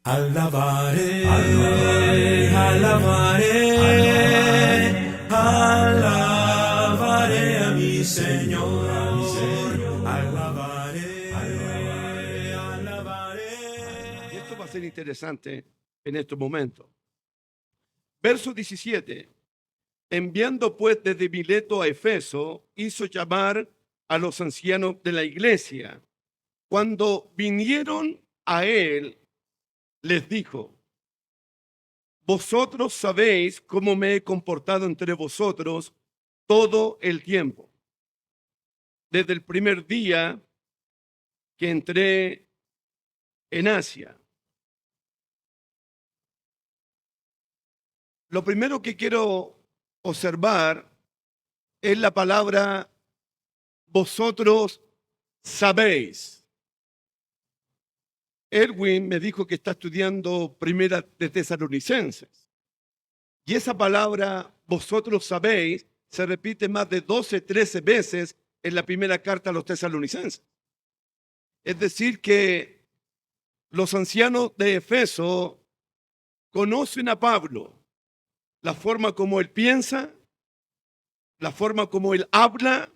Alabaré, alabaré, alabaré, alabaré a mi Señor. Alabaré, alabaré, alabaré. Y esto va a ser interesante en estos momentos. Verso 17. Enviando pues desde Mileto a Efeso, hizo llamar a los ancianos de la iglesia. Cuando vinieron a él, les dijo: vosotros sabéis cómo me he comportado entre vosotros todo el tiempo, desde el primer día que entré en Asia. Lo primero que quiero observar es la palabra vosotros sabéis. Erwin me dijo que está estudiando Primera de Tesalonicenses. Y esa palabra vosotros sabéis se repite más de 12, 13 veces en la primera carta a los tesalonicenses. Es decir, que los ancianos de Efeso conocen a Pablo, la forma como él piensa, la forma como él habla.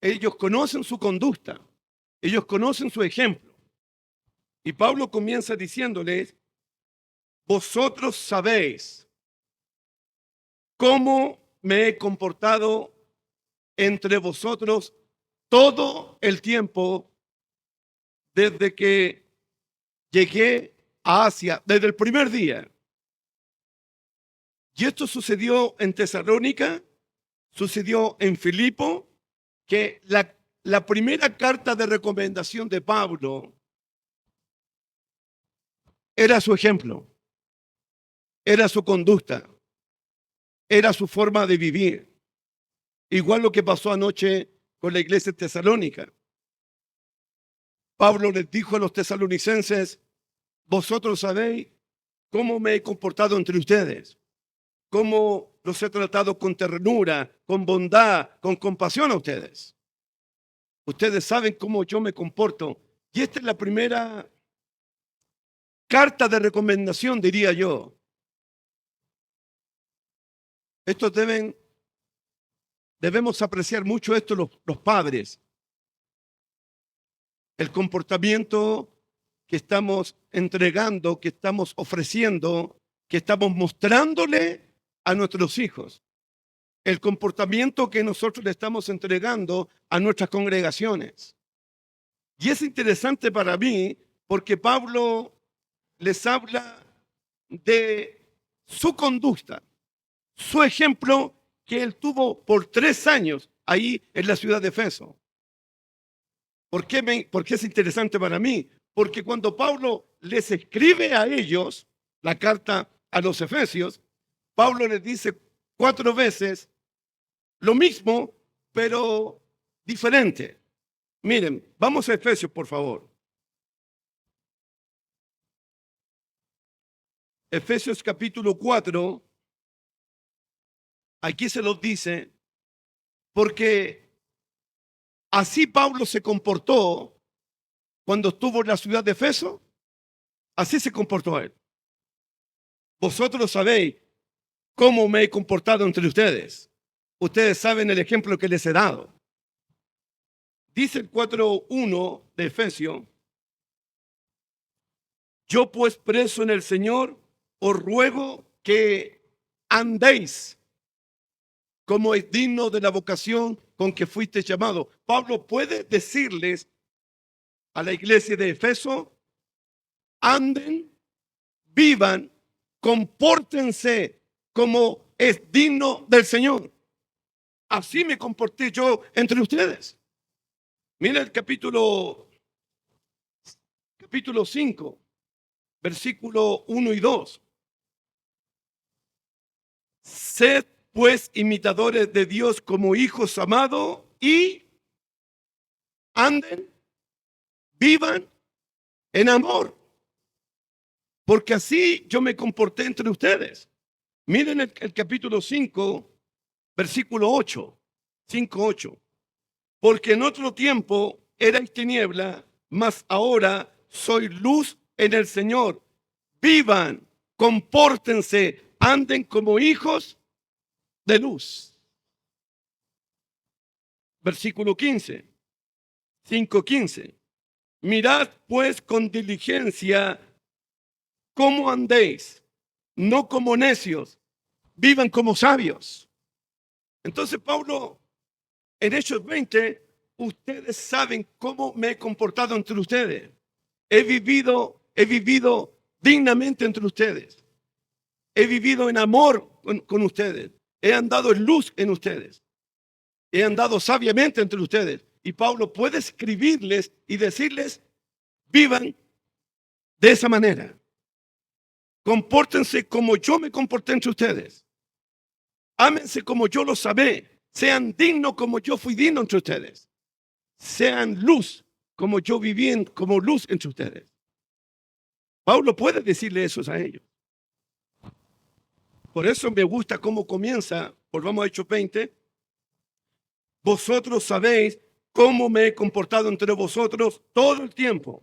Ellos conocen su conducta, ellos conocen su ejemplo. Y Pablo comienza diciéndoles: vosotros sabéis cómo me he comportado entre vosotros todo el tiempo desde que llegué a Asia, desde el primer día. Y esto sucedió en Tesalónica, sucedió en Filipo, que la primera carta de recomendación de Pablo era su ejemplo, era su conducta, era su forma de vivir. Igual lo que pasó anoche con la iglesia de Tesalónica. Pablo les dijo a los tesalonicenses: vosotros sabéis cómo me he comportado entre ustedes, cómo los he tratado con ternura, con bondad, con compasión a ustedes. Ustedes saben cómo yo me comporto. Y esta es la primera carta de recomendación, diría yo. Estos debemos apreciar mucho esto los padres. El comportamiento que estamos entregando, que estamos ofreciendo, que estamos mostrándole a nuestros hijos. El comportamiento que nosotros le estamos entregando a nuestras congregaciones. Y es interesante para mí porque Pablo les habla de su conducta, su ejemplo que él tuvo por 3 años ahí en la ciudad de Efeso. ¿Por qué es interesante para mí? Porque cuando Pablo les escribe a ellos la carta a los Efesios, Pablo les dice 4 veces lo mismo, pero diferente. Miren, vamos a Efesios, por favor. Efesios capítulo 4, aquí se los dice, porque así Pablo se comportó cuando estuvo en la ciudad de Efeso, así se comportó él. Vosotros sabéis cómo me he comportado entre ustedes. Ustedes saben el ejemplo que les he dado. Dice el 4:1 de Efesios: yo pues preso en el Señor, os ruego que andéis como es digno de la vocación con que fuiste llamado. Pablo puede decirles a la iglesia de Efeso: anden, vivan, compórtense como es digno del Señor. Así me comporté yo entre ustedes. Mira el capítulo 5, versículo 1 y 2. Sed pues imitadores de Dios como hijos amados y anden, vivan en amor, porque así yo me comporté entre ustedes. Miren el capítulo 5, versículo 8, 5:8. Porque en otro tiempo erais tiniebla, mas ahora soy luz en el Señor, vivan, compórtense, anden como hijos de luz. Versículo 15, 5:15. Mirad pues con diligencia cómo andéis, no como necios, vivan como sabios. Entonces Pablo, en Hechos 20, ustedes saben cómo me he comportado entre ustedes. He vivido dignamente entre ustedes. He vivido en amor con ustedes. He andado en luz en ustedes. He andado sabiamente entre ustedes. Y Pablo puede escribirles y decirles, vivan de esa manera. Compórtense como yo me comporté entre ustedes. Ámense como yo los amé. Sean dignos como yo fui digno entre ustedes. Sean luz como yo viví como luz entre ustedes. Pablo puede decirle eso a ellos. Por eso me gusta cómo comienza, volvamos a Hechos 20. Vosotros sabéis cómo me he comportado entre vosotros todo el tiempo,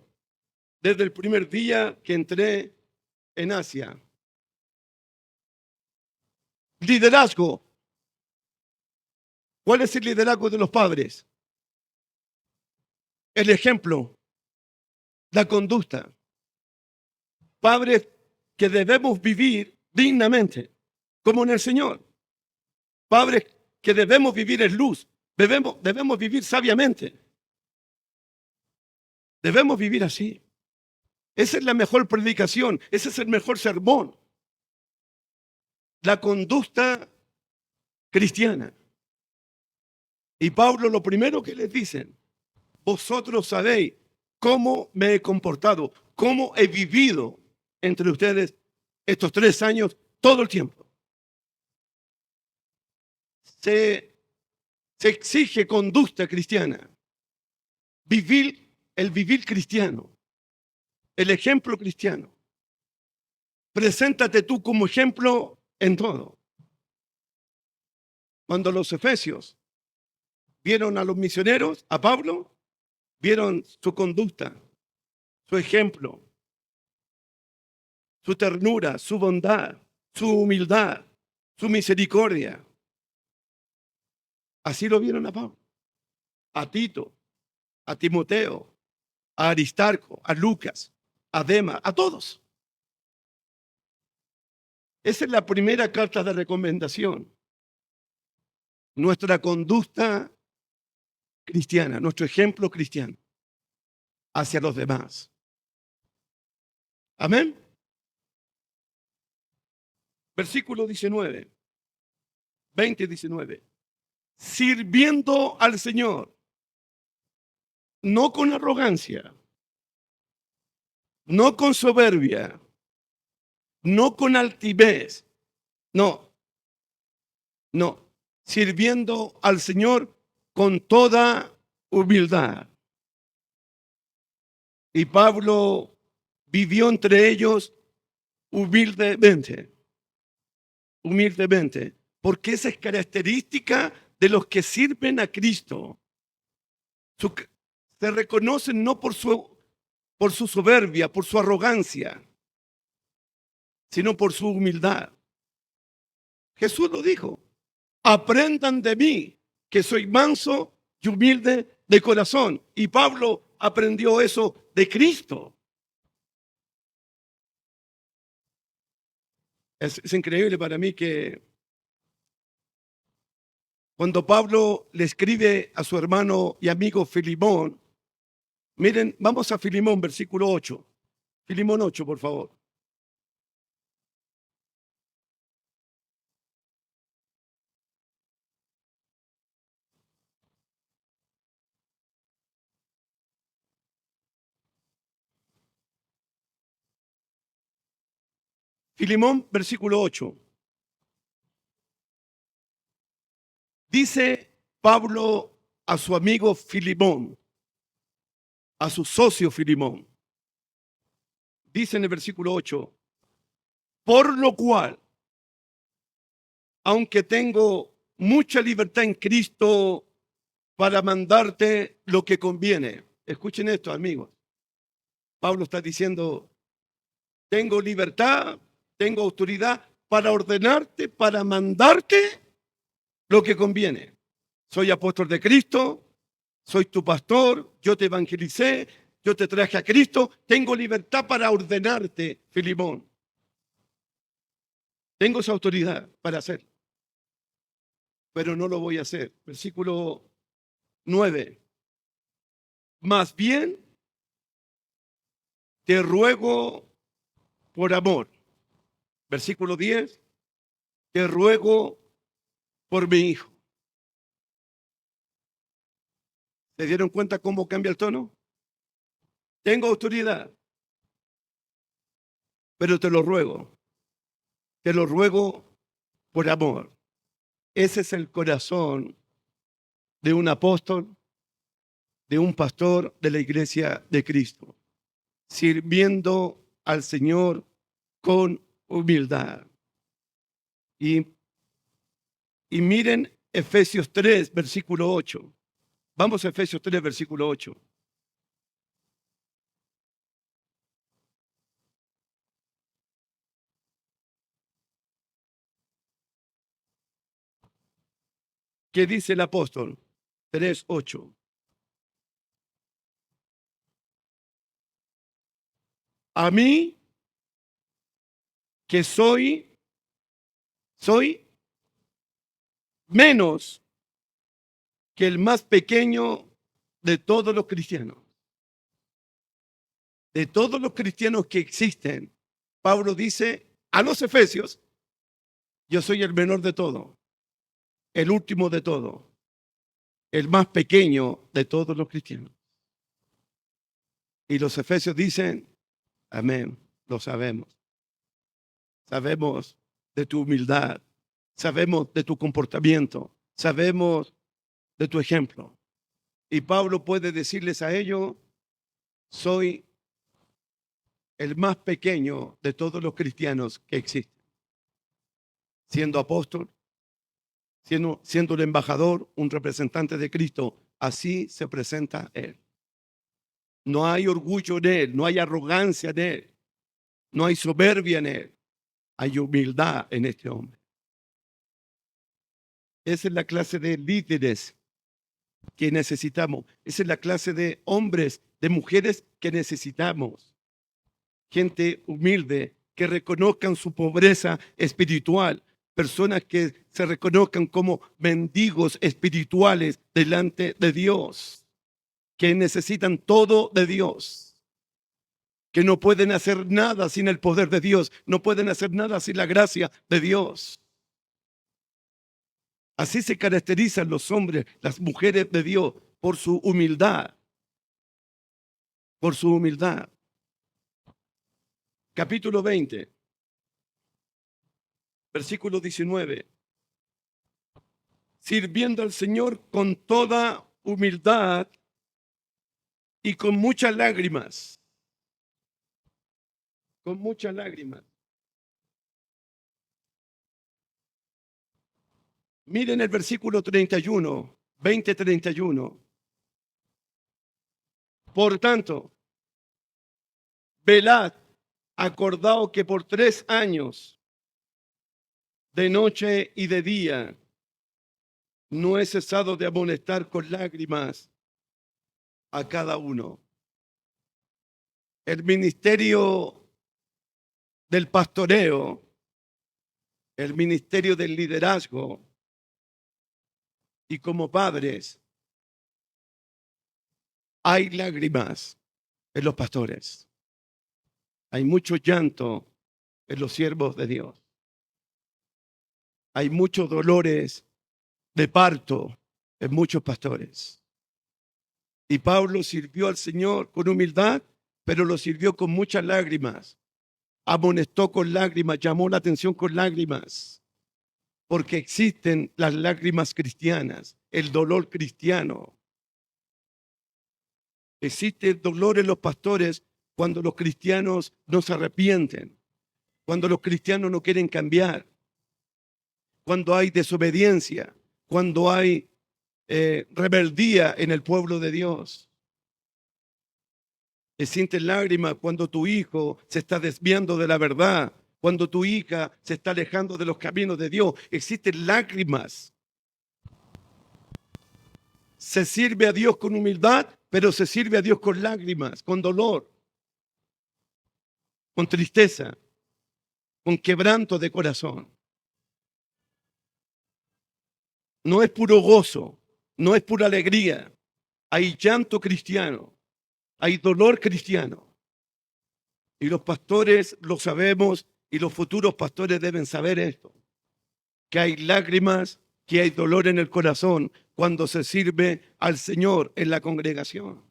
desde el primer día que entré en Asia. Liderazgo. ¿Cuál es el liderazgo de los padres? El ejemplo, la conducta. Padres que debemos vivir dignamente, como en el Señor. Padres que debemos vivir en luz, debemos vivir sabiamente. Debemos vivir así. Esa es la mejor predicación, ese es el mejor sermón. La conducta cristiana. Y Pablo lo primero que les dice, vosotros sabéis cómo me he comportado, cómo he vivido entre ustedes estos 3 años, todo el tiempo. Se exige conducta cristiana, el vivir cristiano, el ejemplo cristiano. Preséntate tú como ejemplo en todo. Cuando los efesios vieron a los misioneros, a Pablo, vieron su conducta, su ejemplo, su ternura, su bondad, su humildad, su misericordia. Así lo vieron a Pablo, a Tito, a Timoteo, a Aristarco, a Lucas, a Demas, a todos. Esa es la primera carta de recomendación. Nuestra conducta cristiana, nuestro ejemplo cristiano hacia los demás. Amén. Versículo 19, 20-19. Sirviendo al Señor, no con arrogancia, no con soberbia, no con altivez, no, sirviendo al Señor con toda humildad. Y Pablo vivió entre ellos humildemente, porque esa es característica de los que sirven a Cristo. Se reconocen no por su soberbia, por su arrogancia, sino por su humildad. Jesús lo dijo, aprendan de mí, que soy manso y humilde de corazón. Y Pablo aprendió eso de Cristo. Es increíble para mí que cuando Pablo le escribe a su hermano y amigo Filimón, miren, vamos a Filimón, versículo 8. Filimón 8, por favor. Filimón, versículo 8. Dice Pablo a su amigo Filimón, a su socio Filimón. Dice en el versículo 8, por lo cual, aunque tengo mucha libertad en Cristo para mandarte lo que conviene. Escuchen esto, amigos. Pablo está diciendo, tengo libertad, tengo autoridad para ordenarte, para mandarte lo que conviene. Soy apóstol de Cristo, soy tu pastor, yo te evangelicé, yo te traje a Cristo, tengo libertad para ordenarte, Filimón. Tengo esa autoridad para hacerlo, pero no lo voy a hacer. Versículo 9. Más bien, te ruego por amor. Versículo 10. Te ruego por mi hijo. ¿Se dieron cuenta cómo cambia el tono? Tengo autoridad, pero te lo ruego. Te lo ruego por amor. Ese es el corazón de un apóstol, de un pastor de la iglesia de Cristo, sirviendo al Señor con humildad. Y miren Efesios 3, versículo 8. Vamos a Efesios 3, versículo 8. ¿Qué dice el apóstol? 3, 8. A mí, que soy menos que el más pequeño de todos los cristianos. De todos los cristianos que existen, Pablo dice a los efesios, yo soy el menor de todo, el último de todo, el más pequeño de todos los cristianos. Y los efesios dicen, amén, lo sabemos. Sabemos de tu humildad, sabemos de tu comportamiento, sabemos de tu ejemplo. Y Pablo puede decirles a ellos, soy el más pequeño de todos los cristianos que existen. Siendo apóstol, siendo el embajador, un representante de Cristo, así se presenta él. No hay orgullo en él, no hay arrogancia en él, no hay soberbia en él, hay humildad en este hombre. Esa es la clase de líderes que necesitamos. Esa es la clase de hombres, de mujeres que necesitamos. Gente humilde, que reconozcan su pobreza espiritual. Personas que se reconozcan como mendigos espirituales delante de Dios. Que necesitan todo de Dios. Que no pueden hacer nada sin el poder de Dios. No pueden hacer nada sin la gracia de Dios. Así se caracterizan los hombres, las mujeres de Dios, por su humildad. Por su humildad. Capítulo 20, versículo 19. Sirviendo al Señor con toda humildad y con muchas lágrimas. Con muchas lágrimas. Miren el versículo 31, 20-31. Por tanto, velad, acordado que por 3 años, de noche y de día, no he cesado de amonestar con lágrimas a cada uno. El ministerio del pastoreo, el ministerio del liderazgo, y como padres, hay lágrimas en los pastores. Hay mucho llanto en los siervos de Dios. Hay muchos dolores de parto en muchos pastores. Y Pablo sirvió al Señor con humildad, pero lo sirvió con muchas lágrimas. Amonestó con lágrimas, llamó la atención con lágrimas. Porque existen las lágrimas cristianas, el dolor cristiano. Existe el dolor en los pastores cuando los cristianos no se arrepienten, cuando los cristianos no quieren cambiar, cuando hay desobediencia, cuando hay rebeldía en el pueblo de Dios. Se sienten lágrimas cuando tu hijo se está desviando de la verdad, cuando tu hija se está alejando de los caminos de Dios. Existen lágrimas. Se sirve a Dios con humildad, pero se sirve a Dios con lágrimas, con dolor, con tristeza, con quebranto de corazón. No es puro gozo, no es pura alegría. Hay llanto cristiano, hay dolor cristiano. Y los pastores lo sabemos y los futuros pastores deben saber esto, que hay lágrimas, que hay dolor en el corazón cuando se sirve al Señor en la congregación.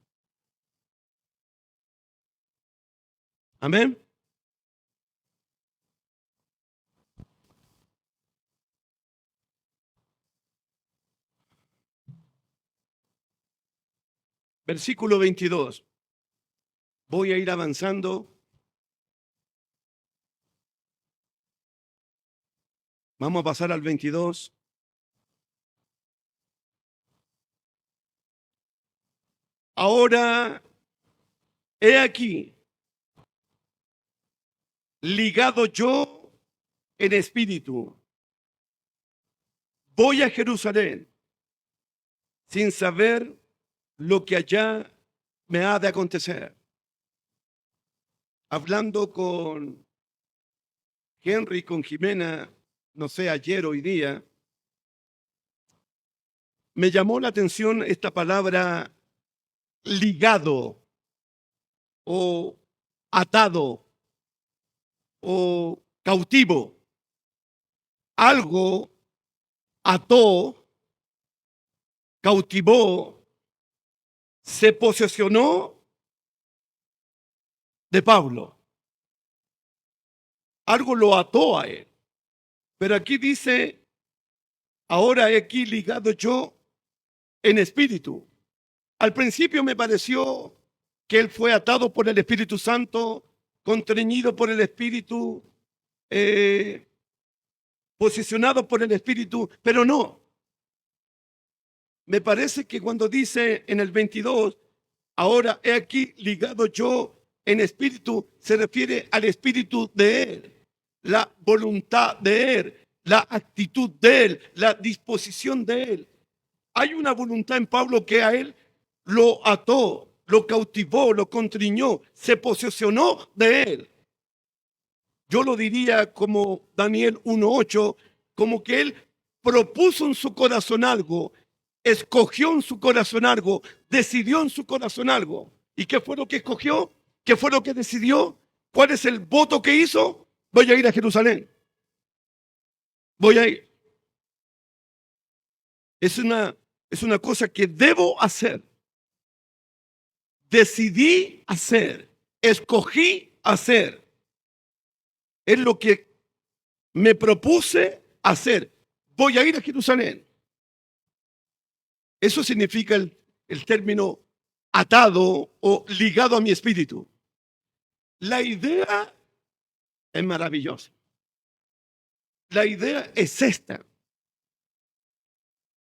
Amén. Versículo 22. Voy a ir avanzando. Vamos a pasar al 22. Ahora, he aquí, ligado yo en espíritu, voy a Jerusalén sin saber lo que allá me ha de acontecer. Hablando con Henry, con Jimena, no sé, ayer, hoy día, me llamó la atención esta palabra ligado o atado o cautivo. Algo ató, cautivó, se posesionó de Pablo. Algo lo ató a él. Pero aquí dice, ahora he aquí ligado yo en espíritu. Al principio me pareció que él fue atado por el Espíritu Santo, constreñido por el Espíritu, posicionado por el Espíritu, pero no. Me parece que cuando dice en el 22, ahora he aquí ligado yo en espíritu, se refiere al espíritu de él, la voluntad de él, la actitud de él, la disposición de él. Hay una voluntad en Pablo que a él lo ató, lo cautivó, lo constriñó, se posesionó de él. Yo lo diría como Daniel 1:8, como que él propuso en su corazón algo, escogió en su corazón algo, decidió en su corazón algo. ¿Y qué fue lo que escogió? ¿Qué fue lo que decidió? ¿Cuál es el voto que hizo? Voy a ir a Jerusalén. Voy a ir. Es una cosa que debo hacer. Decidí hacer. Escogí hacer. Es lo que me propuse hacer. Voy a ir a Jerusalén. Eso significa el término atado o ligado a mi espíritu. La idea es maravillosa. La idea es esta.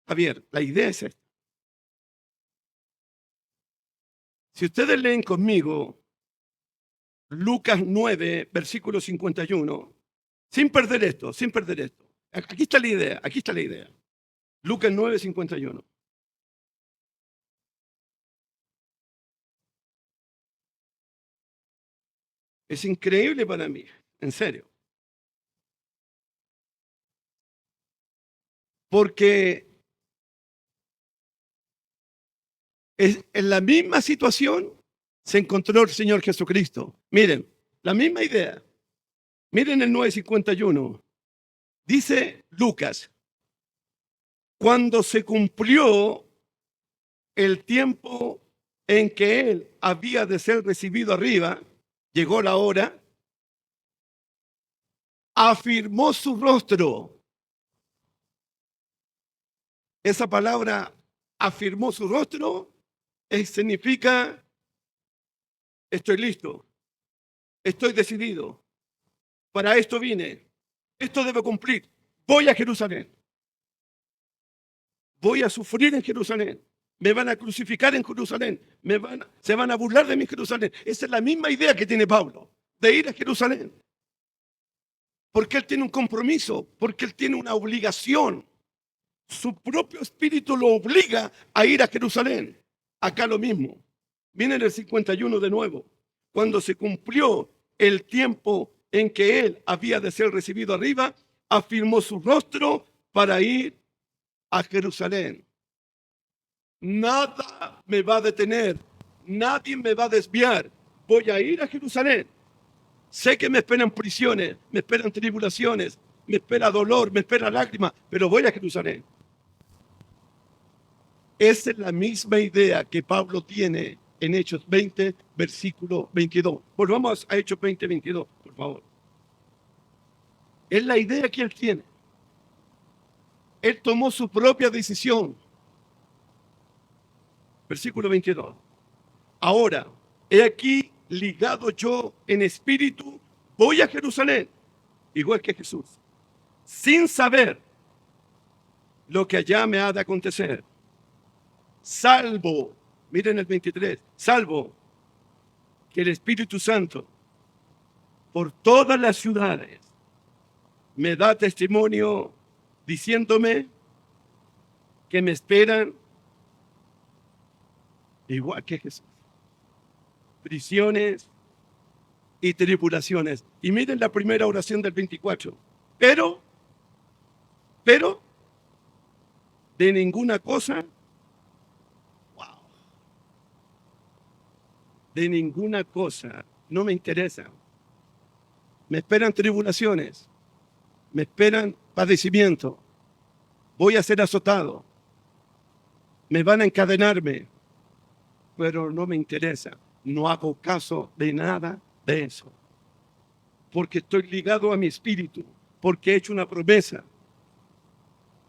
Javier, la idea es esta. Si ustedes leen conmigo Lucas 9, versículo 51, sin perder esto. Aquí está la idea. Lucas 9, 51. Es increíble para mí, en serio. Porque en la misma situación se encontró el Señor Jesucristo. Miren, la misma idea. Miren el 9:51. Dice Lucas, cuando se cumplió el tiempo en que él había de ser recibido arriba, llegó la hora, afirmó su rostro. Esa palabra, afirmó su rostro, significa, estoy listo, estoy decidido, para esto vine, esto debe cumplir, voy a Jerusalén, voy a sufrir en Jerusalén, Me van a crucificar en Jerusalén. Se van a burlar de mí en Jerusalén. Esa es la misma idea que tiene Pablo, de ir a Jerusalén. Porque él tiene un compromiso, porque él tiene una obligación. Su propio espíritu lo obliga a ir a Jerusalén. Acá lo mismo. Viene en el 51 de nuevo, cuando se cumplió el tiempo en que él había de ser recibido arriba, afirmó su rostro para ir a Jerusalén. Nada me va a detener, nadie me va a desviar. Voy a ir a Jerusalén. Sé que me esperan prisiones, me esperan tribulaciones, me espera dolor, me espera lágrimas, pero voy a Jerusalén. Esa es la misma idea que Pablo tiene en Hechos 20, versículo 22. Volvamos a Hechos 20, 22, por favor. Es la idea que él tiene. Él tomó su propia decisión. Versículo 22. Ahora, he aquí ligado yo en espíritu, voy a Jerusalén, igual que Jesús, sin saber lo que allá me ha de acontecer. Salvo, miren el 23, salvo que el Espíritu Santo por todas las ciudades me da testimonio diciéndome que me esperan igual que Jesús. Prisiones y tribulaciones. Y miren la primera oración del 24. Pero, de ninguna cosa, de ninguna cosa, no me interesa. Me esperan tribulaciones, me esperan padecimiento, voy a ser azotado, me van a encadenarme, pero no me interesa. No hago caso de nada de eso, porque estoy ligado a mi espíritu, porque he hecho una promesa,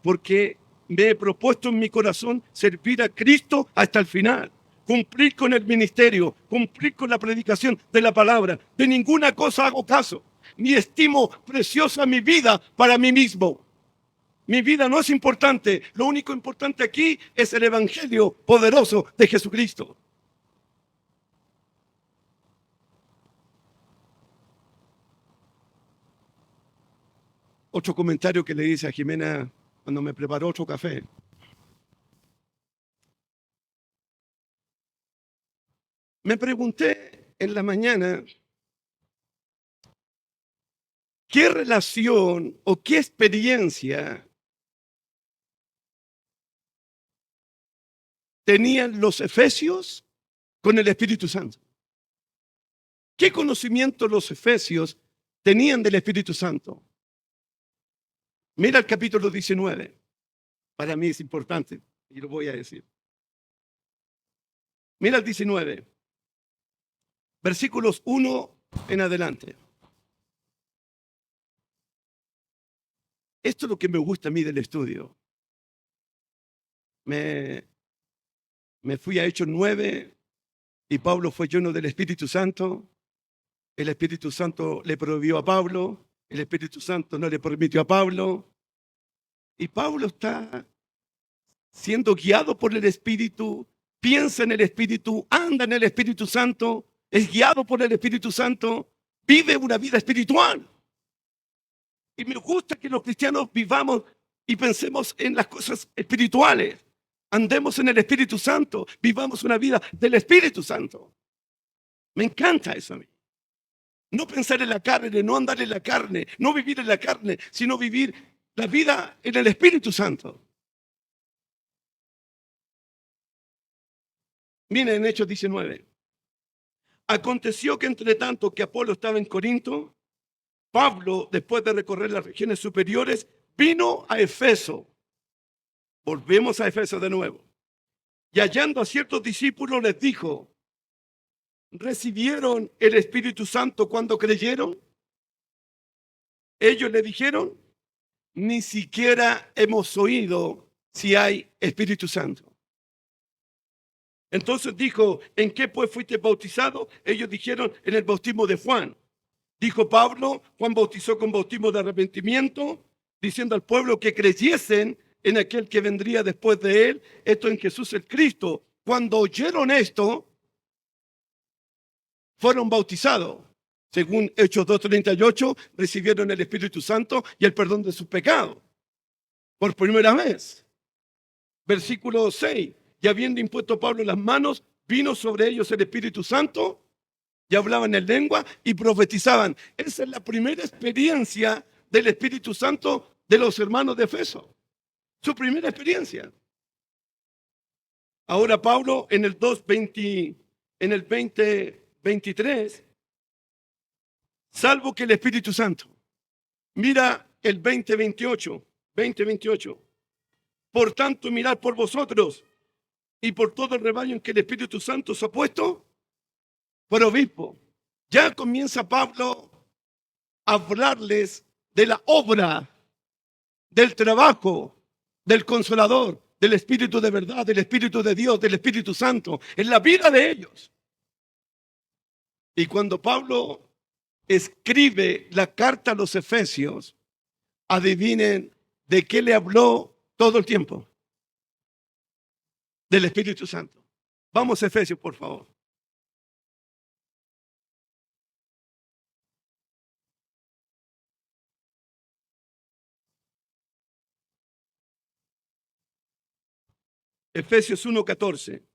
porque me he propuesto en mi corazón servir a Cristo hasta el final, cumplir con el ministerio, cumplir con la predicación de la palabra. De ninguna cosa hago caso, ni estimo preciosa mi vida para mí mismo. Mi vida no es importante, lo único importante aquí es el evangelio poderoso de Jesucristo. Otro comentario que le hice a Jimena cuando me preparó otro café. Me pregunté en la mañana, ¿qué relación o qué experiencia tenían los efesios con el Espíritu Santo? ¿Qué conocimiento los efesios tenían del Espíritu Santo? Mira el capítulo 19. Para mí es importante y lo voy a decir. Mira el 19. Versículos 1 en adelante. Esto es lo que me gusta a mí del estudio. Me fui a Hechos 9 y Pablo fue lleno del Espíritu Santo. El Espíritu Santo le prohibió a Pablo. El Espíritu Santo no le permitió a Pablo. Y Pablo está siendo guiado por el Espíritu, piensa en el Espíritu, anda en el Espíritu Santo, es guiado por el Espíritu Santo, vive una vida espiritual. Y me gusta que los cristianos vivamos y pensemos en las cosas espirituales. Andemos en el Espíritu Santo, vivamos una vida del Espíritu Santo. Me encanta eso a mí. No pensar en la carne, no andar en la carne, no vivir en la carne, sino vivir la vida en el Espíritu Santo. Miren en Hechos 19. Aconteció que entre tanto que Apolo estaba en Corinto, Pablo, después de recorrer las regiones superiores, vino a Efeso. Volvemos a Efeso de nuevo. Y hallando a ciertos discípulos les dijo, ¿recibieron el Espíritu Santo cuando creyeron? Ellos le dijeron, ni siquiera hemos oído si hay Espíritu Santo. Entonces dijo, ¿en qué pues fuiste bautizado? Ellos dijeron, en el bautismo de Juan. Dijo Pablo, Juan bautizó con bautismo de arrepentimiento, diciendo al pueblo que creyesen en aquel que vendría después de él, esto en Jesús el Cristo. Cuando oyeron esto, fueron bautizados. Según Hechos 2:38, recibieron el Espíritu Santo y el perdón de sus pecados. Por primera vez. Versículo 6. Y habiendo impuesto Pablo las manos, vino sobre ellos el Espíritu Santo y hablaban en lengua y profetizaban. Esa es la primera experiencia del Espíritu Santo de los hermanos de Efeso. Su primera experiencia. Ahora Pablo en el 20:23, salvo que el Espíritu Santo. Mira el 20:28. Por tanto, mirad por vosotros y por todo el rebaño en que el Espíritu Santo se ha puesto por obispo. Ya comienza Pablo a hablarles de la obra, del trabajo, del Consolador, del Espíritu de verdad, del Espíritu de Dios, del Espíritu Santo, en la vida de ellos. Y cuando Pablo escribe la carta a los Efesios, adivinen de qué le habló todo el tiempo. Del Espíritu Santo. Vamos a Efesios, por favor. Efesios 1:14.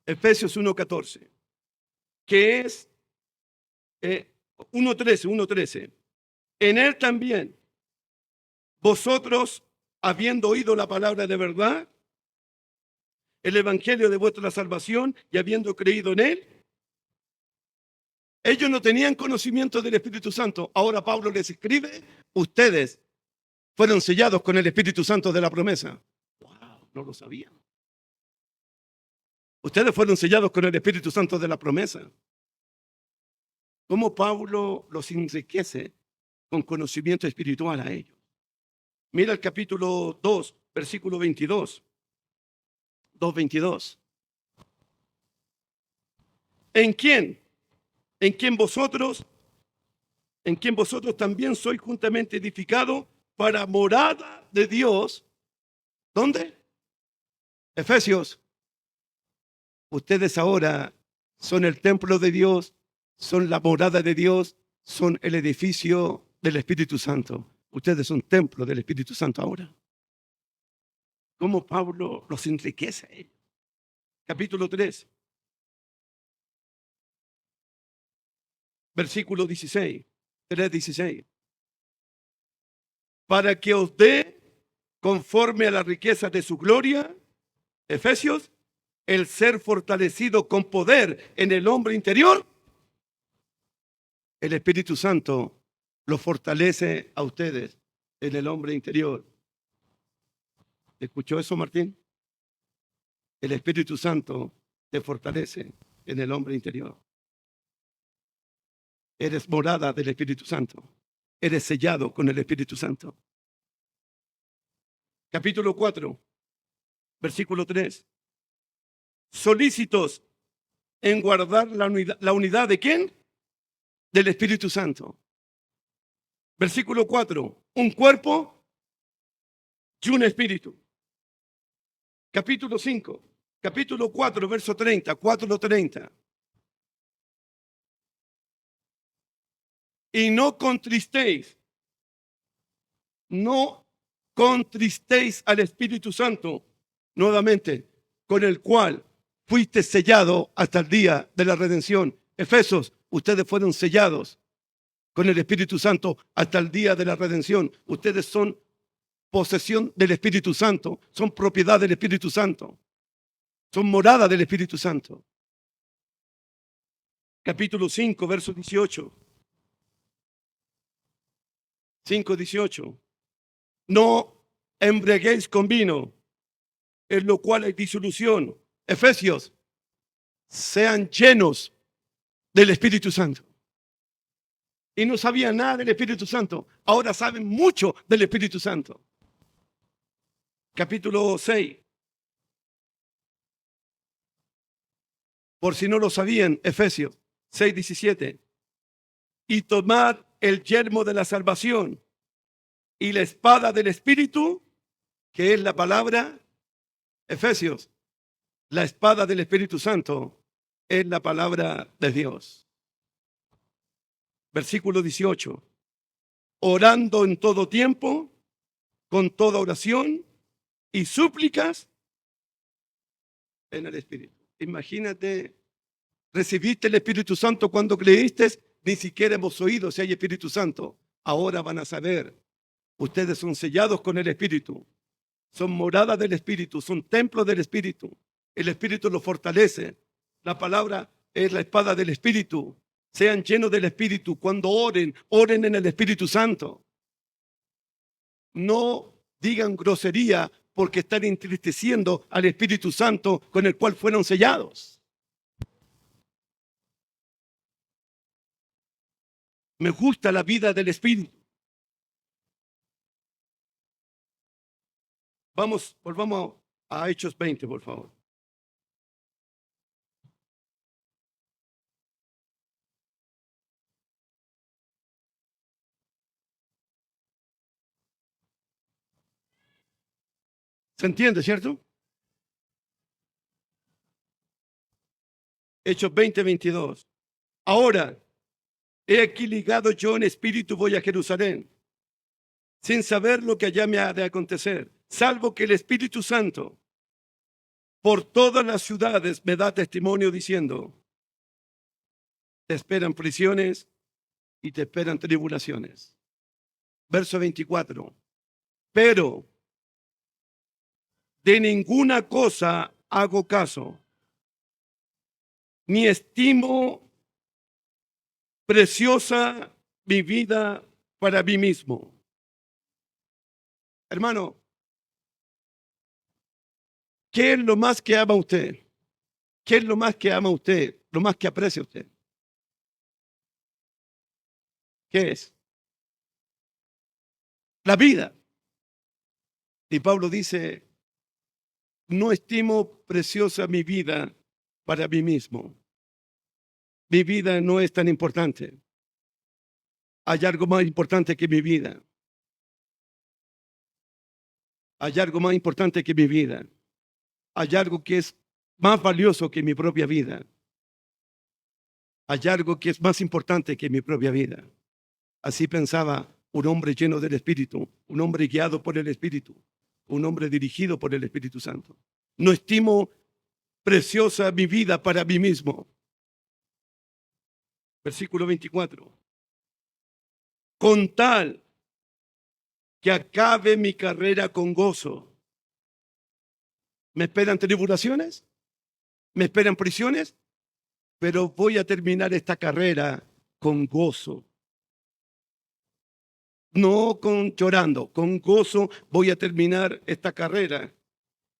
Efesios 1:14. Que es 1:13. En él también, vosotros, habiendo oído la palabra de verdad, el evangelio de vuestra salvación, y habiendo creído en él, ellos no tenían conocimiento del Espíritu Santo. Ahora Pablo les escribe, ustedes fueron sellados con el Espíritu Santo de la promesa. Wow, no lo sabían. Ustedes fueron sellados con el Espíritu Santo de la promesa. ¿Cómo Pablo los enriquece con conocimiento espiritual a ellos? Mira el capítulo 2, versículo 22. 2:22. ¿En quién? En quien vosotros también sois juntamente edificados para morada de Dios. ¿Dónde? Efesios. Ustedes ahora son el templo de Dios, son la morada de Dios, son el edificio del Espíritu Santo. Ustedes son templo del Espíritu Santo ahora. ¿Cómo Pablo los enriquece a ellos? Capítulo 3. Versículo 16. 3:16. Para que os dé conforme a la riqueza de su gloria, Efesios, el ser fortalecido con poder en el hombre interior. El Espíritu Santo lo fortalece a ustedes en el hombre interior. ¿Escuchó eso, Martín? El Espíritu Santo te fortalece en el hombre interior. Eres morada del Espíritu Santo. Eres sellado con el Espíritu Santo. Capítulo 4, versículo 3. Solícitos en guardar la unidad de ¿quién? Del Espíritu Santo. Versículo 4. Un cuerpo y un espíritu. Capítulo 5. Capítulo 4, verso 30. 4:30. Y no contristéis al Espíritu Santo, nuevamente, con el cual fuiste sellado hasta el día de la redención. Efesios, ustedes fueron sellados con el Espíritu Santo hasta el día de la redención. Ustedes son posesión del Espíritu Santo, son propiedad del Espíritu Santo, son morada del Espíritu Santo. Capítulo 5, verso 18. 5:18. No embriaguéis con vino, en lo cual hay disolución. Efesios, sean llenos del Espíritu Santo. Y no sabían nada del Espíritu Santo. Ahora saben mucho del Espíritu Santo. Capítulo 6. Por si no lo sabían, Efesios 6:17. Y tomad el yelmo de la salvación y la espada del Espíritu, que es la palabra, Efesios, la espada del Espíritu Santo es la palabra de Dios. Versículo 18. Orando en todo tiempo, con toda oración y súplicas en el Espíritu. Imagínate, recibiste el Espíritu Santo cuando creíste, ni siquiera hemos oído si hay Espíritu Santo. Ahora van a saber. Ustedes son sellados con el Espíritu. Son morada del Espíritu, son templos del Espíritu. El Espíritu los fortalece. La palabra es la espada del Espíritu. Sean llenos del Espíritu. Cuando oren, oren en el Espíritu Santo. No digan grosería porque están entristeciendo al Espíritu Santo con el cual fueron sellados. Me gusta la vida del Espíritu. Volvamos a Hechos 20, por favor. ¿Se entiende, cierto? Hechos 20, 22. Ahora, he aquí ligado yo en espíritu voy a Jerusalén, sin saber lo que allá me ha de acontecer, salvo que el Espíritu Santo por todas las ciudades me da testimonio diciendo, te esperan prisiones y te esperan tribulaciones. Verso 24. Pero de ninguna cosa hago caso, ni estimo preciosa mi vida para mí mismo. Hermano, ¿qué es lo más que ama usted? ¿Qué es lo más que ama usted? Lo más que aprecia usted. ¿Qué es? La vida. Y Pablo dice, no estimo preciosa mi vida para mí mismo. Mi vida no es tan importante. Hay algo más importante que mi vida. Hay algo más importante que mi vida. Hay algo que es más valioso que mi propia vida. Hay algo que es más importante que mi propia vida. Así pensaba un hombre lleno del Espíritu, un hombre guiado por el Espíritu, un hombre dirigido por el Espíritu Santo. No estimo preciosa mi vida para mí mismo. Versículo 24. Con tal que acabe mi carrera con gozo. ¿Me esperan tribulaciones? ¿Me esperan prisiones? Pero voy a terminar esta carrera con gozo. No con llorando, con gozo voy a terminar esta carrera.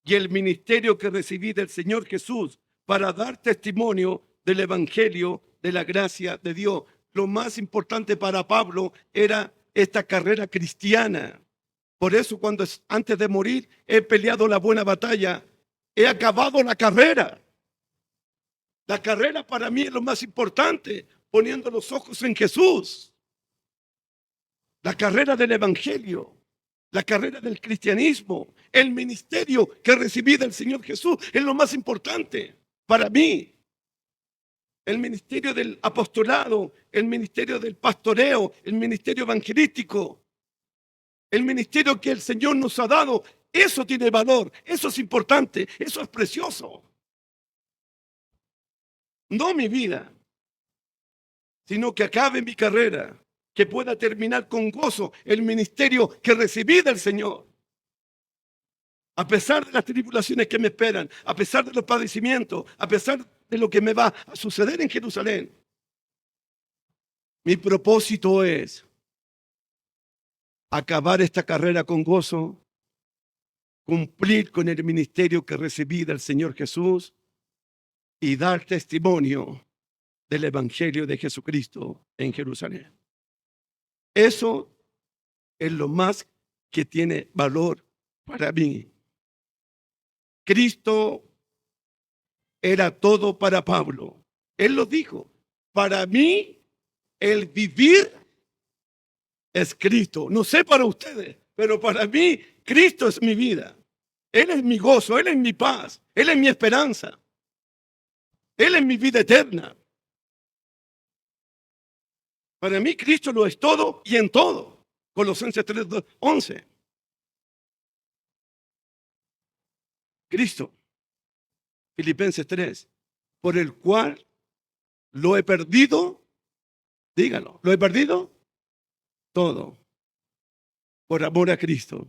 Y el ministerio que recibí del Señor Jesús para dar testimonio del Evangelio de la gracia de Dios. Lo más importante para Pablo era esta carrera cristiana. Por eso cuando antes de morir he peleado la buena batalla, he acabado la carrera. La carrera para mí es lo más importante, poniendo los ojos en Jesús. La carrera del Evangelio, la carrera del cristianismo, el ministerio que recibí del Señor Jesús es lo más importante para mí. El ministerio del apostolado, el ministerio del pastoreo, el ministerio evangelístico, el ministerio que el Señor nos ha dado, eso tiene valor, eso es importante, eso es precioso. No mi vida, sino que acabe mi carrera, que pueda terminar con gozo el ministerio que recibí del Señor. A pesar de las tribulaciones que me esperan, a pesar de los padecimientos, a pesar de lo que me va a suceder en Jerusalén. Mi propósito es acabar esta carrera con gozo, cumplir con el ministerio que recibí del Señor Jesús y dar testimonio del Evangelio de Jesucristo en Jerusalén. Eso es lo más que tiene valor para mí. Cristo era todo para Pablo. Él lo dijo. Para mí, el vivir es Cristo. No sé para ustedes, pero para mí Cristo es mi vida. Él es mi gozo, Él es mi paz, Él es mi esperanza. Él es mi vida eterna. Para mí Cristo lo es todo y en todo. Colosenses 3:11. Cristo. Filipenses 3. Por el cual lo he perdido. Dígalo. ¿Lo he perdido? Todo. Por amor a Cristo.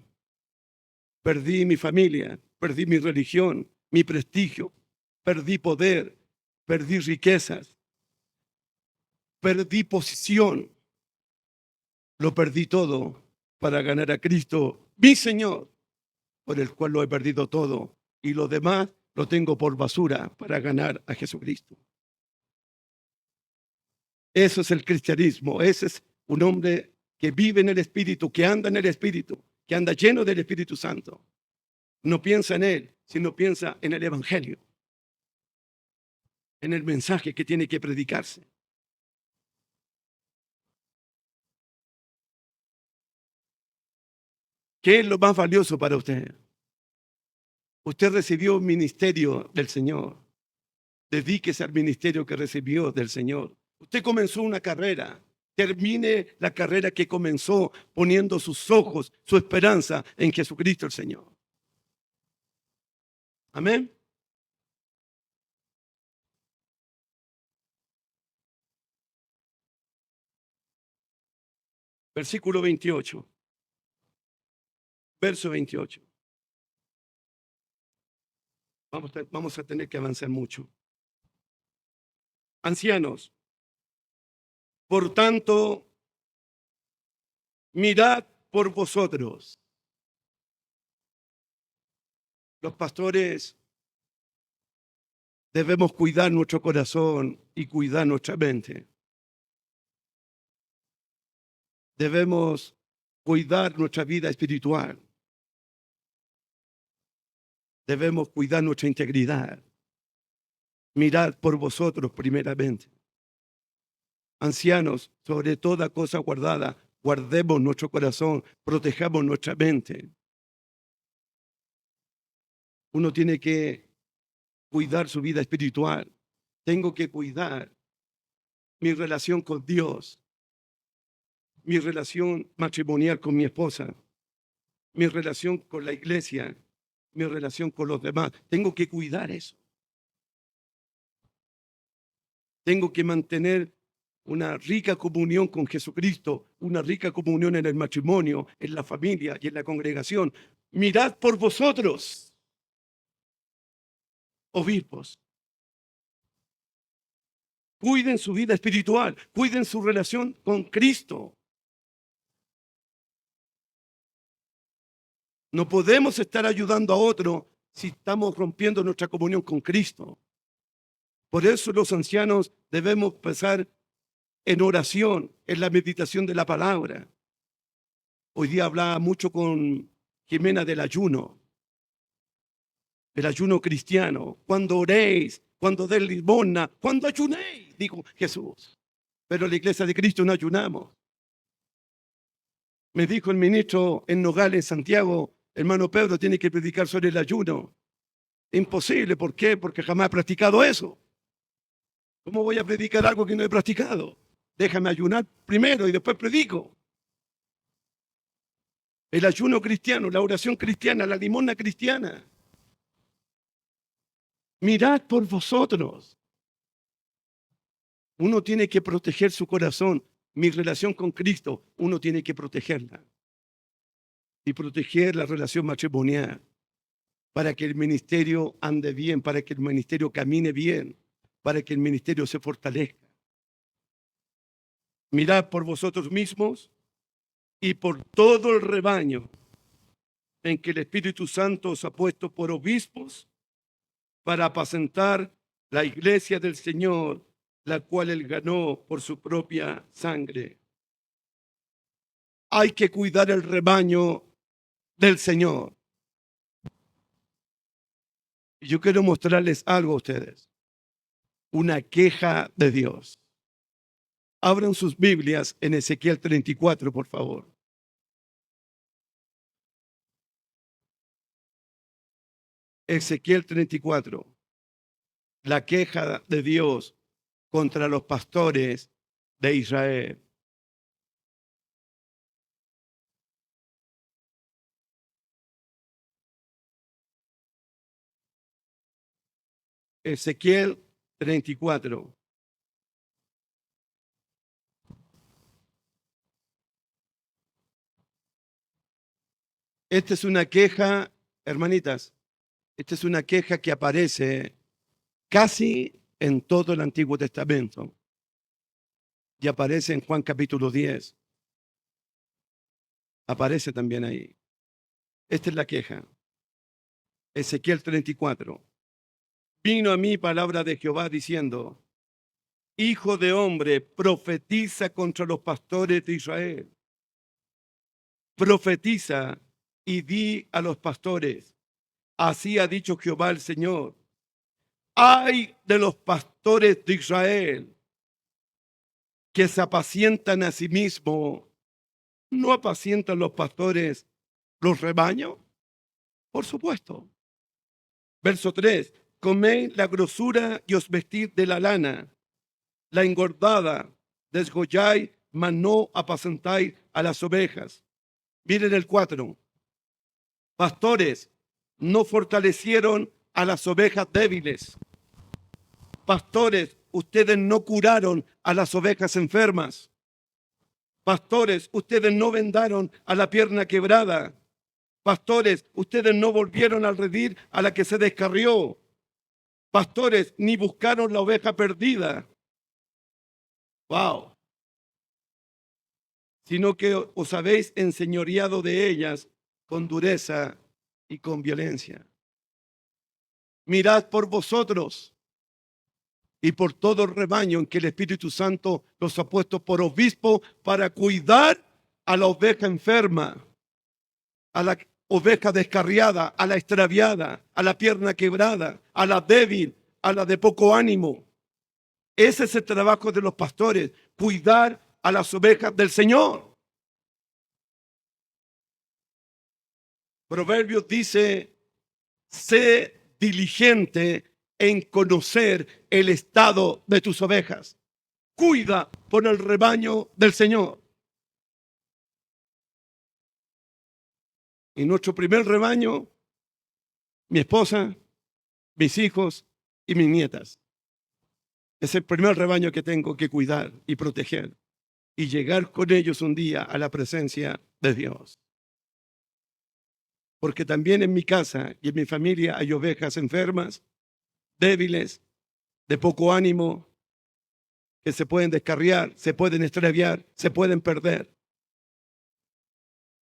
Perdí mi familia. Perdí mi religión. Mi prestigio. Perdí poder. Perdí riquezas. Perdí posición. Lo perdí todo para ganar a Cristo, mi Señor, por el cual lo he perdido todo. Y lo demás lo tengo por basura para ganar a Jesucristo. Eso es el cristianismo. Ese es un hombre que vive en el Espíritu, que anda en el Espíritu, que anda lleno del Espíritu Santo. No piensa en él, sino piensa en el Evangelio, en el mensaje que tiene que predicarse. ¿Qué es lo más valioso para usted? Usted recibió un ministerio del Señor. Dedíquese al ministerio que recibió del Señor. Usted comenzó una carrera. Termine la carrera que comenzó poniendo sus ojos, su esperanza en Jesucristo el Señor. Amén. Versículo 28. Verso 28. Vamos a tener que avanzar mucho. Ancianos, por tanto, mirad por vosotros. Los pastores debemos cuidar nuestro corazón y cuidar nuestra mente. Debemos cuidar nuestra vida espiritual. Debemos cuidar nuestra integridad. Mirad por vosotros primeramente. Ancianos, sobre toda cosa guardada, guardemos nuestro corazón, protejamos nuestra mente. Uno tiene que cuidar su vida espiritual. Tengo que cuidar mi relación con Dios, mi relación matrimonial con mi esposa, mi relación con la iglesia, mi relación con los demás. Tengo que cuidar eso. Tengo que mantener una rica comunión con Jesucristo, una rica comunión en el matrimonio, en la familia y en la congregación. Mirad por vosotros, obispos. Cuiden su vida espiritual, cuiden su relación con Cristo. No podemos estar ayudando a otro si estamos rompiendo nuestra comunión con Cristo. Por eso los ancianos debemos empezar en oración, en la meditación de la palabra. Hoy día hablaba mucho con Jimena del ayuno cristiano. Cuando oréis, cuando den limosna, cuando ayunéis, dijo Jesús. Pero la iglesia de Cristo no ayunamos. Me dijo el ministro en Nogales, Santiago, hermano Pedro, tiene que predicar sobre el ayuno. Imposible, ¿por qué? Porque jamás he practicado eso. ¿Cómo voy a predicar algo que no he practicado? Déjame ayunar primero y después predico. El ayuno cristiano, la oración cristiana, la limosna cristiana. Mirad por vosotros. Uno tiene que proteger su corazón. Mi relación con Cristo, uno tiene que protegerla. Y proteger la relación matrimonial para que el ministerio ande bien, para que el ministerio camine bien, para que el ministerio se fortalezca. Mirad por vosotros mismos y por todo el rebaño en que el Espíritu Santo os ha puesto por obispos para apacentar la iglesia del Señor, la cual Él ganó por su propia sangre. Hay que cuidar el rebaño del Señor. Yo quiero mostrarles algo a ustedes. Una queja de Dios. Abran sus Biblias en Ezequiel 34, por favor. Ezequiel 34. La queja de Dios contra los pastores de Israel. Ezequiel 34. Esta es una queja, hermanitas, esta es una queja que aparece casi en todo el Antiguo Testamento y aparece en Juan capítulo 10. Aparece también ahí. Esta es la queja. Ezequiel 34. Vino a mí palabra de Jehová diciendo: Hijo de hombre, profetiza contra los pastores de Israel. Profetiza y di a los pastores: así ha dicho Jehová el Señor. Ay de los pastores de Israel que se apacientan a sí mismos. ¿No apacientan los pastores los rebaños? Por supuesto. Verso 3. Coméis la grosura y os vestid de la lana, la engordada, desgolláis, mas no apacentáis a las ovejas. Miren el 4. Pastores, no fortalecieron a las ovejas débiles. Pastores, ustedes no curaron a las ovejas enfermas. Pastores, ustedes no vendaron a la pierna quebrada. Pastores, ustedes no volvieron al redil a la que se descarrió. Pastores, ni buscaron la oveja perdida. Wow. Sino que os habéis enseñoreado de ellas con dureza y con violencia. Mirad por vosotros y por todo el rebaño en que el Espíritu Santo los ha puesto por obispo para cuidar a la oveja enferma, a la oveja descarriada, a la extraviada, a la pierna quebrada, a la débil, a la de poco ánimo. Ese es el trabajo de los pastores, cuidar a las ovejas del Señor. Proverbios dice: sé diligente en conocer el estado de tus ovejas. Cuida por el rebaño del Señor. Y nuestro primer rebaño, mi esposa, mis hijos y mis nietas. Es el primer rebaño que tengo que cuidar y proteger y llegar con ellos un día a la presencia de Dios. Porque también en mi casa y en mi familia hay ovejas enfermas, débiles, de poco ánimo, que se pueden descarriar, se pueden extraviar, se pueden perder.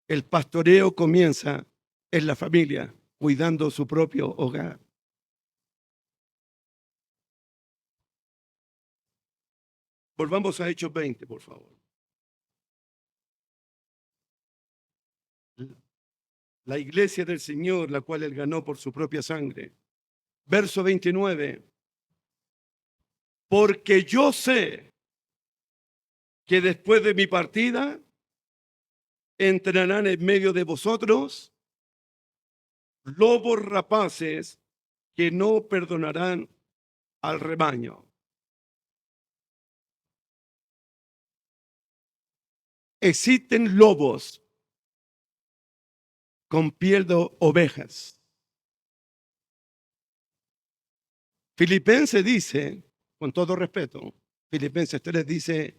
El pastoreo comienza en la familia, cuidando su propio hogar. Volvamos a Hechos 20, por favor. La iglesia del Señor, la cual Él ganó por su propia sangre. Verso 29. Porque yo sé que después de mi partida entrarán en medio de vosotros lobos rapaces que no perdonarán al rebaño. Existen lobos con piel de ovejas. Filipenses dice, con todo respeto, Filipenses 3 dice: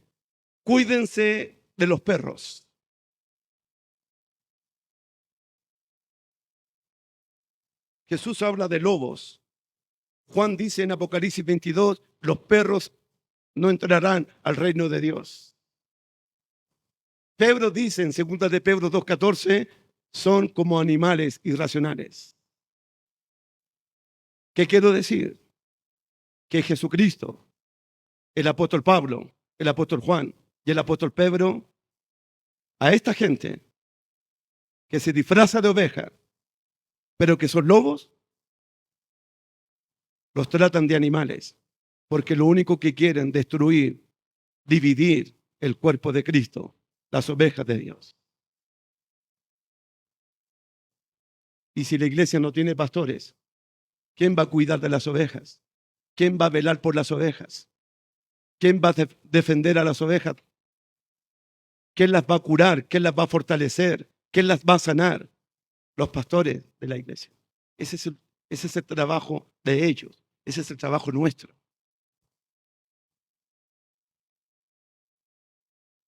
cuídense de los perros. Jesús habla de lobos. Juan dice en Apocalipsis 22, los perros no entrarán al reino de Dios. Pedro dice en 2 de Pedro 2:14, son como animales irracionales. ¿Qué quiero decir? Que Jesucristo, el apóstol Pablo, el apóstol Juan y el apóstol Pedro, a esta gente que se disfraza de oveja, pero que son lobos, los tratan de animales, porque lo único que quieren destruir, dividir el cuerpo de Cristo, las ovejas de Dios. Y si la iglesia no tiene pastores, ¿quién va a cuidar de las ovejas? ¿Quién va a velar por las ovejas? ¿Quién va a defender a las ovejas? ¿Quién las va a curar? ¿Quién las va a fortalecer? ¿Quién las va a sanar? Los pastores de la iglesia. Ese es el trabajo de ellos. Ese es el trabajo nuestro.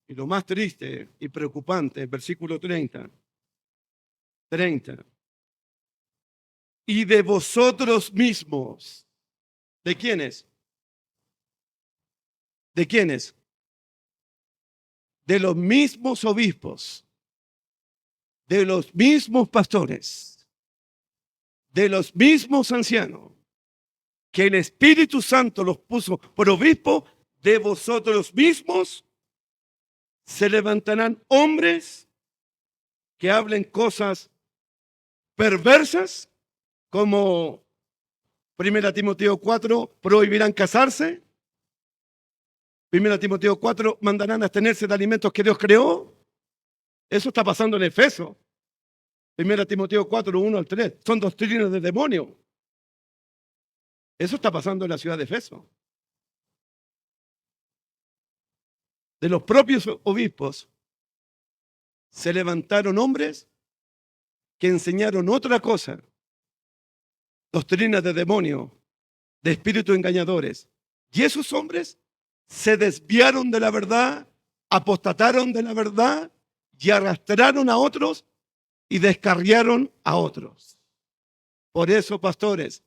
Y lo más triste y preocupante, versículo 30. Y de vosotros mismos. ¿De quiénes? ¿De quiénes? De los mismos obispos, de los mismos pastores, de los mismos ancianos, que el Espíritu Santo los puso por obispo, de vosotros mismos se levantarán hombres que hablen cosas perversas, como 1 Timoteo 4, prohibirán casarse. 1 Timoteo 4, mandarán a abstenerse de alimentos que Dios creó. Eso está pasando en Efeso. 1 Timoteo 4, 1 al 3. Son doctrinas de demonio. Eso está pasando en la ciudad de Efeso. De los propios obispos se levantaron hombres que enseñaron otra cosa. Doctrinas de demonio, de espíritus engañadores. Y esos hombres se desviaron de la verdad, apostataron de la verdad y arrastraron a otros y descarriaron a otros. Por eso, pastores,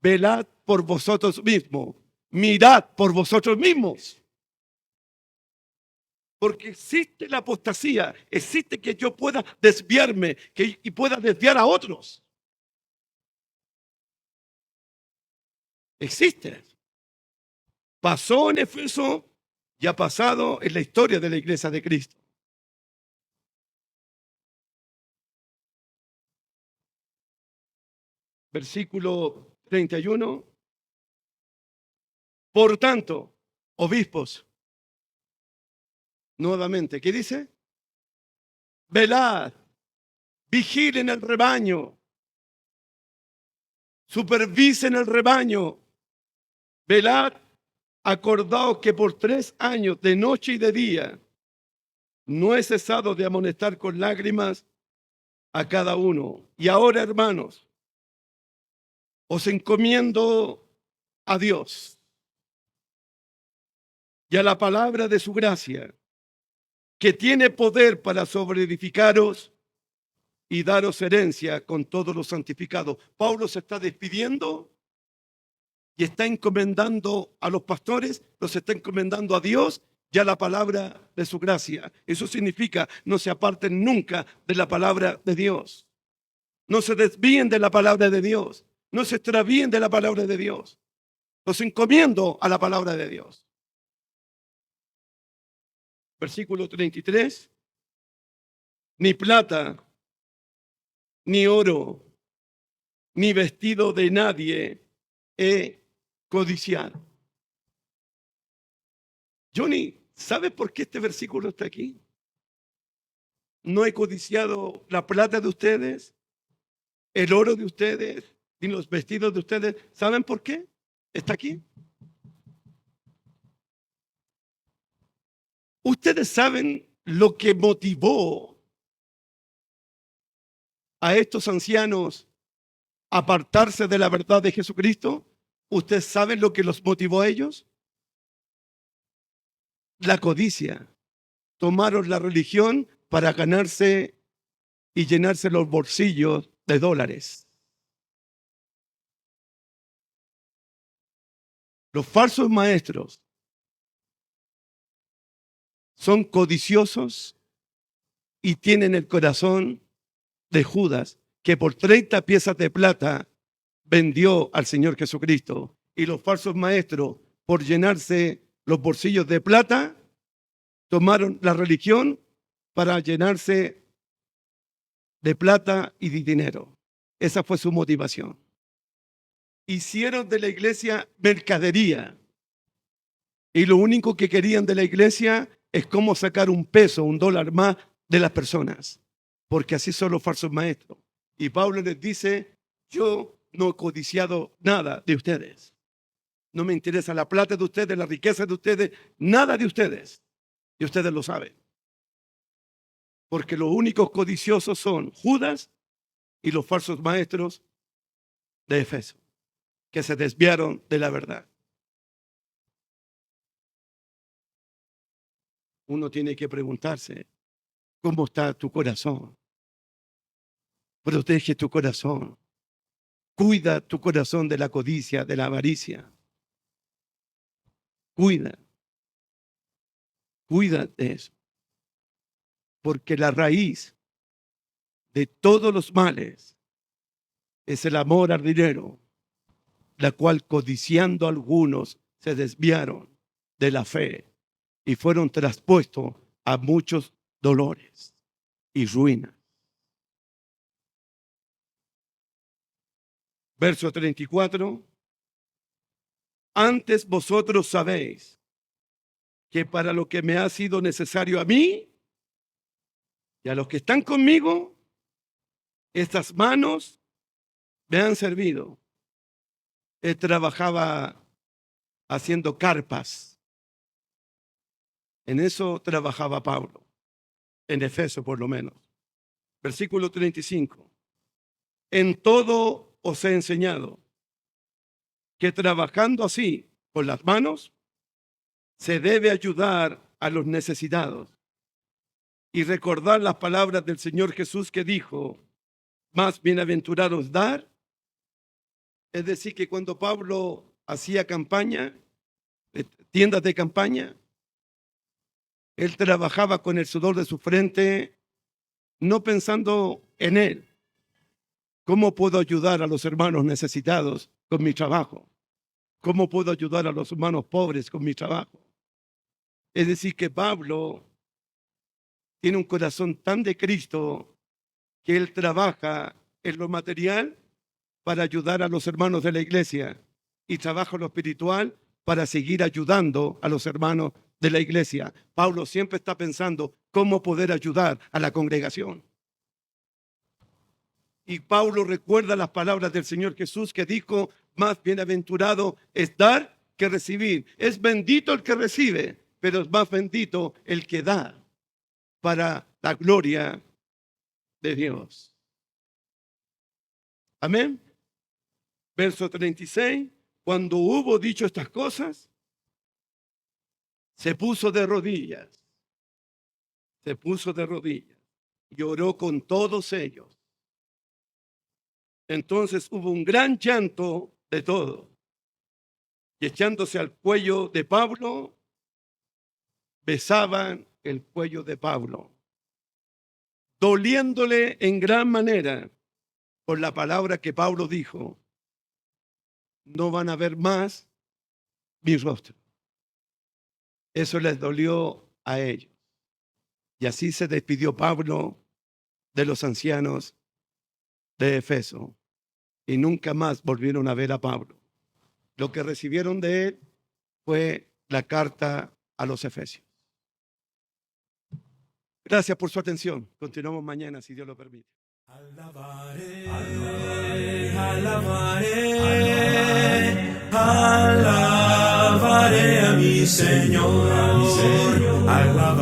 velad por vosotros mismos, mirad por vosotros mismos. Porque existe la apostasía, existe que yo pueda desviarme y pueda desviar a otros. Existe. Pasó en Efeso y ha pasado en la historia de la iglesia de Cristo. Versículo 31. Por tanto, obispos, nuevamente, ¿qué dice? Velad, vigilen el rebaño, supervisen el rebaño, velad, acordaos que por 3 años, de noche y de día, no he cesado de amonestar con lágrimas a cada uno. Y ahora, hermanos, os encomiendo a Dios y a la palabra de su gracia, que tiene poder para sobreedificaros y daros herencia con todos los santificados. Pablo se está despidiendo y está encomendando a los pastores, los está encomendando a Dios y a la palabra de su gracia. Eso significa, no se aparten nunca de la palabra de Dios. No se desvíen de la palabra de Dios. No se extravíen de la palabra de Dios. Los encomiendo a la palabra de Dios. Versículo 33. Ni plata, ni oro, ni vestido de nadie he codiciado. Johnny, ¿sabe por qué este versículo está aquí? No he codiciado la plata de ustedes, el oro de ustedes, ni los vestidos de ustedes. ¿Saben por qué está aquí? Ustedes saben lo que motivó a estos ancianos a apartarse de la verdad de Jesucristo. ¿Ustedes saben lo que los motivó a ellos? La codicia. Tomaron la religión para ganarse y llenarse los bolsillos de dólares. Los falsos maestros son codiciosos y tienen el corazón de Judas, que por 30 piezas de plata vendió al Señor Jesucristo. Y los falsos maestros, por llenarse los bolsillos de plata, tomaron la religión para llenarse de plata y de dinero. Esa fue su motivación. Hicieron de la iglesia mercadería. Y lo único que querían de la iglesia es cómo sacar un peso, $1 más de las personas. Porque así son los falsos maestros. Y Pablo les dice, yo no he codiciado nada de ustedes. No me interesa la plata de ustedes, la riqueza de ustedes, nada de ustedes. Y ustedes lo saben. Porque los únicos codiciosos son Judas y los falsos maestros de Efeso, que se desviaron de la verdad. Uno tiene que preguntarse, ¿cómo está tu corazón? Protege tu corazón. Cuida tu corazón de la codicia, de la avaricia. Cuida de eso. Porque la raíz de todos los males es el amor al dinero, la cual codiciando algunos se desviaron de la fe y fueron traspuestos a muchos dolores y ruinas. Verso 34. Antes vosotros sabéis que para lo que me ha sido necesario a mí y a los que están conmigo, estas manos me han servido. Él trabajaba haciendo carpas. En eso trabajaba Pablo, en Efeso por lo menos. Versículo 35. En todo os he enseñado que trabajando así con las manos se debe ayudar a los necesitados y recordar las palabras del Señor Jesús que dijo, más bienaventurados dar. Es decir, que cuando Pablo hacía campaña, tiendas de campaña, él trabajaba con el sudor de su frente, no pensando en él. ¿Cómo puedo ayudar a los hermanos necesitados con mi trabajo? ¿Cómo puedo ayudar a los hermanos pobres con mi trabajo? Es decir, que Pablo tiene un corazón tan de Cristo que él trabaja en lo material para ayudar a los hermanos de la iglesia y trabaja en lo espiritual para seguir ayudando a los hermanos de la iglesia. Pablo siempre está pensando cómo poder ayudar a la congregación. Y Pablo recuerda las palabras del Señor Jesús que dijo, más bienaventurado es dar que recibir. Es bendito el que recibe, pero es más bendito el que da para la gloria de Dios. Amén. Verso 36. Cuando hubo dicho estas cosas, se puso de rodillas. Se puso de rodillas y oró con todos ellos. Entonces hubo un gran llanto de todos. Y echándose al cuello de Pablo, besaban el cuello de Pablo, doliéndole en gran manera por la palabra que Pablo dijo, no van a ver más mi rostro. Eso les dolió a ellos. Y así se despidió Pablo de los ancianos de Efeso. Y nunca más volvieron a ver a Pablo. Lo que recibieron de él fue la carta a los Efesios. Gracias por su atención. Continuamos mañana, si Dios lo permite. Alabaré, alabaré, alabaré a mi Señor, alabaré.